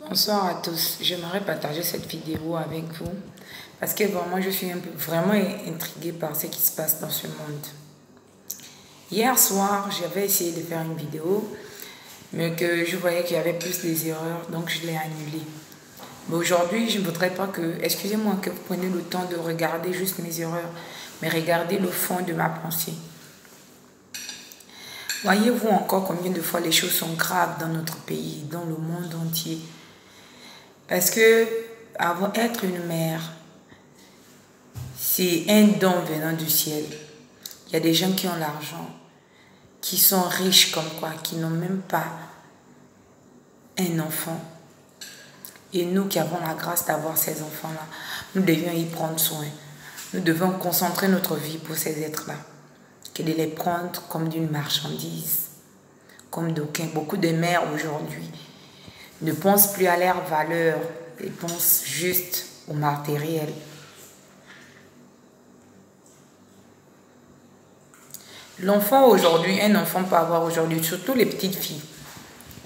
Bonsoir à tous. J'aimerais partager cette vidéo avec vous parce que vraiment je suis vraiment intriguée par ce qui se passe dans ce monde. Hier soir, j'avais essayé de faire une vidéo, mais que je voyais qu'il y avait plus des erreurs, donc je l'ai annulée. Mais aujourd'hui, je ne voudrais pas que, excusez-moi, que vous preniez le temps de regarder juste mes erreurs, mais regardez le fond de ma pensée. Voyez-vous encore combien de fois les choses sont graves dans notre pays, dans le monde entier? Parce que être une mère, c'est un don venant du ciel. Il y a des gens qui ont l'argent, qui sont riches comme quoi, qui n'ont même pas un enfant. Et nous qui avons la grâce d'avoir ces enfants-là, nous devions y prendre soin. Nous devons concentrer notre vie pour ces êtres-là, que de les prendre comme d'une marchandise, comme d'aucuns. Beaucoup de mères aujourd'hui ne pensent plus à leur valeur, ils pensent juste au matériel. L'enfant aujourd'hui, un enfant peut avoir aujourd'hui, surtout les petites filles,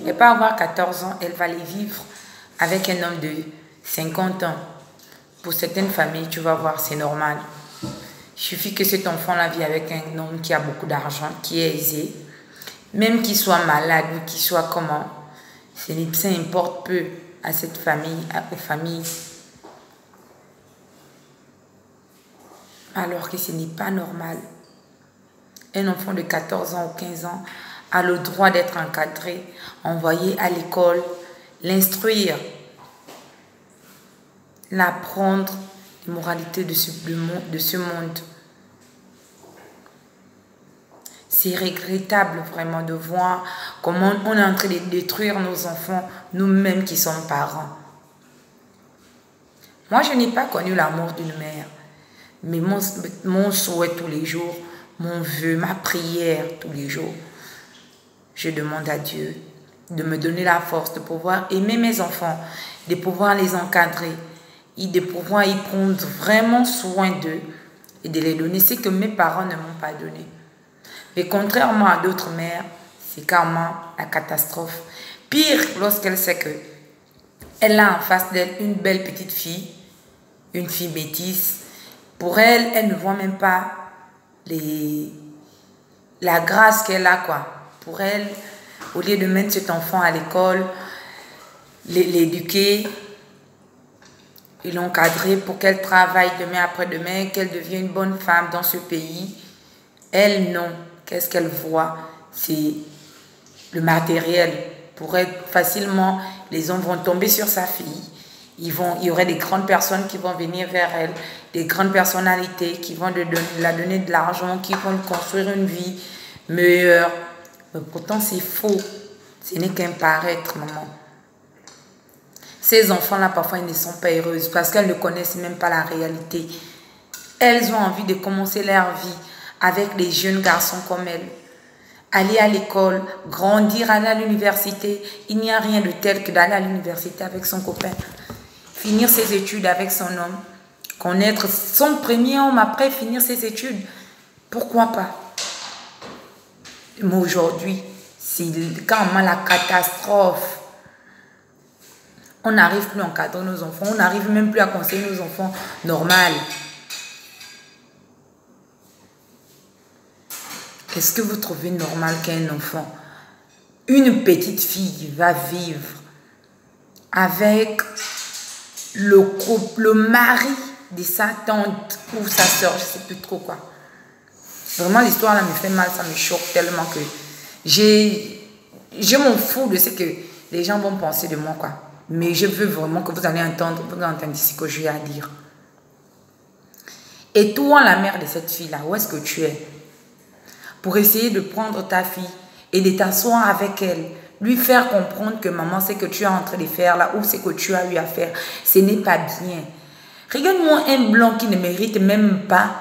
elle peut avoir 14 ans, elle va les vivre avec un homme de 50 ans. Pour certaines familles, tu vas voir, c'est normal. Il suffit que cet enfant-là vit avec un homme qui a beaucoup d'argent, qui est aisé, même qu'il soit malade ou qu'il soit comment, ça importe peu à cette famille, aux familles. Alors que ce n'est pas normal. Un enfant de 14 ans ou 15 ans a le droit d'être encadré, envoyé à l'école, l'instruire, l'apprendre les moralités de ce monde. C'est regrettable vraiment de voir comment on est en train de détruire nos enfants, nous-mêmes qui sommes parents. Moi, je n'ai pas connu l'amour d'une mère, mais mon souhait tous les jours, mon vœu, ma prière tous les jours, je demande à Dieu de me donner la force de pouvoir aimer mes enfants, de pouvoir les encadrer et de pouvoir y prendre vraiment soin d'eux et de les donner ce que mes parents ne m'ont pas donné. Mais contrairement à d'autres mères, c'est carrément la catastrophe. Pire lorsqu'elle sait que elle a en face d'elle une belle petite fille, une fille métisse. Pour elle, elle ne voit même pas la grâce qu'elle a, quoi. Pour elle, au lieu de mettre cet enfant à l'école, l'éduquer et l'encadrer pour qu'elle travaille demain après-demain, qu'elle devienne une bonne femme dans ce pays, elle, non. Qu'est-ce qu'elle voit? C'est le matériel. Pour être facilement, les hommes vont tomber sur sa fille. Il y aurait des grandes personnes qui vont venir vers elle, des grandes personnalités qui vont la donner de l'argent, qui vont construire une vie meilleure. Mais pourtant, c'est faux. Ce n'est qu'un paraître, maman. Ces enfants-là, parfois, ils ne sont pas heureuses parce qu'elles ne connaissent même pas la réalité. Elles ont envie de commencer leur vie avec des jeunes garçons comme elles. Aller à l'école, grandir, aller à l'université. Il n'y a rien de tel que d'aller à l'université avec son copain. Finir ses études avec son homme. Connaître son premier homme après finir ses études. Pourquoi pas? Mais aujourd'hui, c'est carrément la catastrophe. On n'arrive plus à encadrer nos enfants. On n'arrive même plus à conseiller nos enfants normal. Est-ce que vous trouvez normal qu'un enfant, une petite fille, va vivre avec le couple, le mari de sa tante ou sa soeur, je ne sais plus trop quoi. Vraiment, l'histoire là me fait mal, ça me choque tellement que je m'en fous de ce que les gens vont penser de moi, quoi. Mais je veux vraiment que vous allez entendre, ce que j'ai à dire. Et toi, la mère de cette fille-là, où est-ce que tu es? Pour essayer de prendre ta fille et de t'asseoir avec elle, lui faire comprendre que maman, ce que tu es en train de faire là, ou ce que tu as eu à faire, ce n'est pas bien. Regarde-moi un blanc qui ne mérite même pas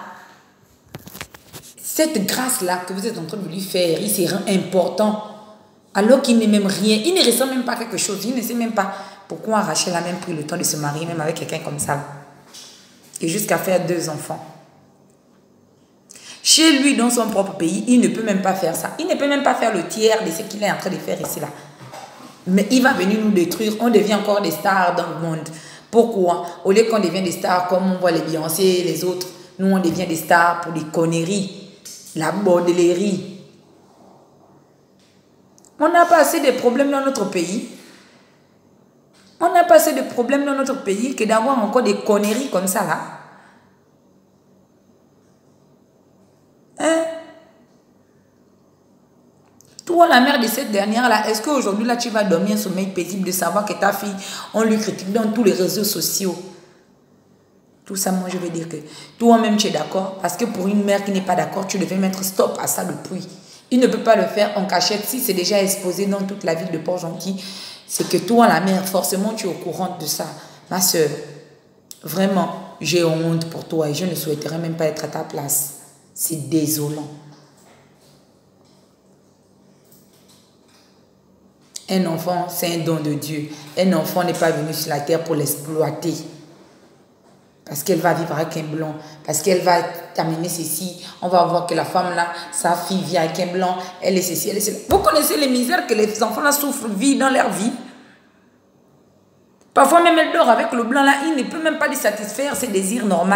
cette grâce-là que vous êtes en train de lui faire. Il se rend important, alors qu'il n'est même rien. Il ne ressent même pas quelque chose. Il ne sait même pas pourquoi Rachel a même pris le temps de se marier, même avec quelqu'un comme ça. Et jusqu'à faire 2 enfants. Chez lui, dans son propre pays, il ne peut même pas faire ça. Il ne peut même pas faire le tiers de ce qu'il est en train de faire ici, là. Mais il va venir nous détruire. On devient encore des stars dans le monde. Pourquoi? Au lieu qu'on devienne des stars comme on voit les Beyoncé et les autres, nous on devient des stars pour des conneries, la bordellerie. On n'a pas assez de problèmes dans notre pays. On n'a pas assez de problèmes dans notre pays que d'avoir encore des conneries comme ça là. Hein? Toi, la mère de cette dernière-là, est-ce qu'aujourd'hui, là, tu vas dormir un sommeil paisible de savoir que ta fille, on lui critique dans tous les réseaux sociaux? Tout ça, moi, je veux dire que toi-même, tu es d'accord. Parce que pour une mère qui n'est pas d'accord, tu devais mettre stop à ça depuis. Il ne peut pas le faire en cachette. Si c'est déjà exposé dans toute la ville de Port-Gentil, c'est que toi, la mère, forcément, tu es au courant de ça. Ma soeur, vraiment, j'ai honte pour toi et je ne souhaiterais même pas être à ta place. C'est désolant. Un enfant, c'est un don de Dieu. Un enfant n'est pas venu sur la terre pour l'exploiter. Parce qu'elle va vivre avec un blanc. Parce qu'elle va t'amener ceci. On va voir que la femme là, sa fille vit avec un blanc. Elle est ceci, elle est cela. Vous connaissez les misères que les enfants là souffrent, vivent dans leur vie. Parfois même elle dort avec le blanc là. Il ne peut même pas lui satisfaire ses désirs normaux.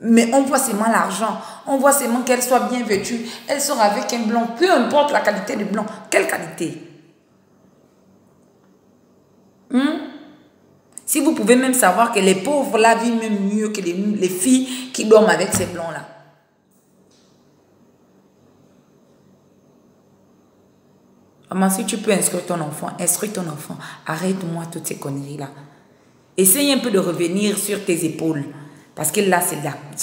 Mais on voit seulement l'argent. On voit seulement qu'elle soit bien vêtue. Elle sort avec un blanc. Peu importe la qualité du blanc. Quelle qualité? Si vous pouvez même savoir que les pauvres là vivent même mieux que les filles qui dorment avec ces blancs là. Maman, si tu peux instruire ton enfant, instruis ton enfant. Arrête-moi toutes ces conneries là. Essaye un peu de revenir sur tes épaules. Parce que là,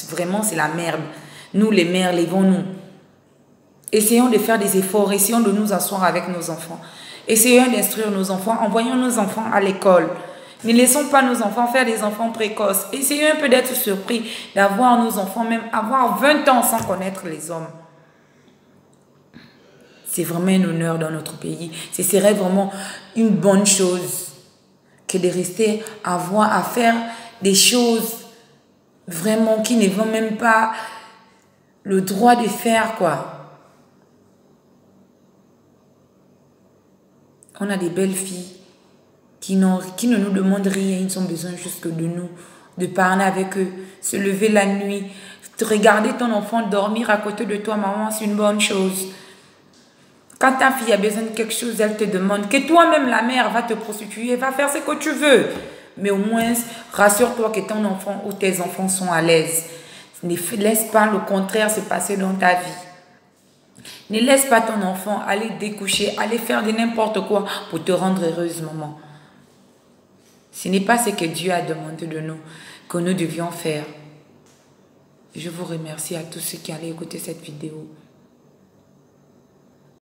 vraiment, c'est la merde. Nous, les mères, levons-nous. Essayons de faire des efforts. Essayons de nous asseoir avec nos enfants. Essayons d'instruire nos enfants. Envoyons nos enfants à l'école. Ne laissons pas nos enfants faire des enfants précoces. Essayons un peu d'être surpris d'avoir nos enfants, même avoir 20 ans sans connaître les hommes. C'est vraiment un honneur dans notre pays. Ce serait vraiment une bonne chose que de rester à faire des choses vraiment qui ne vont même pas le droit de faire, quoi. On a des belles filles qui ne nous demandent rien, ils ont besoin juste de nous, de parler avec eux, se lever la nuit, regarder ton enfant dormir à côté de toi, maman, c'est une bonne chose. Quand ta fille a besoin de quelque chose, elle te demande que toi-même, la mère, va te prostituer, va faire ce que tu veux. Mais au moins, rassure-toi que ton enfant ou tes enfants sont à l'aise. Ne laisse pas le contraire se passer dans ta vie. Ne laisse pas ton enfant aller découcher, aller faire de n'importe quoi pour te rendre heureuse, maman. Ce n'est pas ce que Dieu a demandé de nous, que nous devions faire. Je vous remercie à tous ceux qui allaient écouter cette vidéo.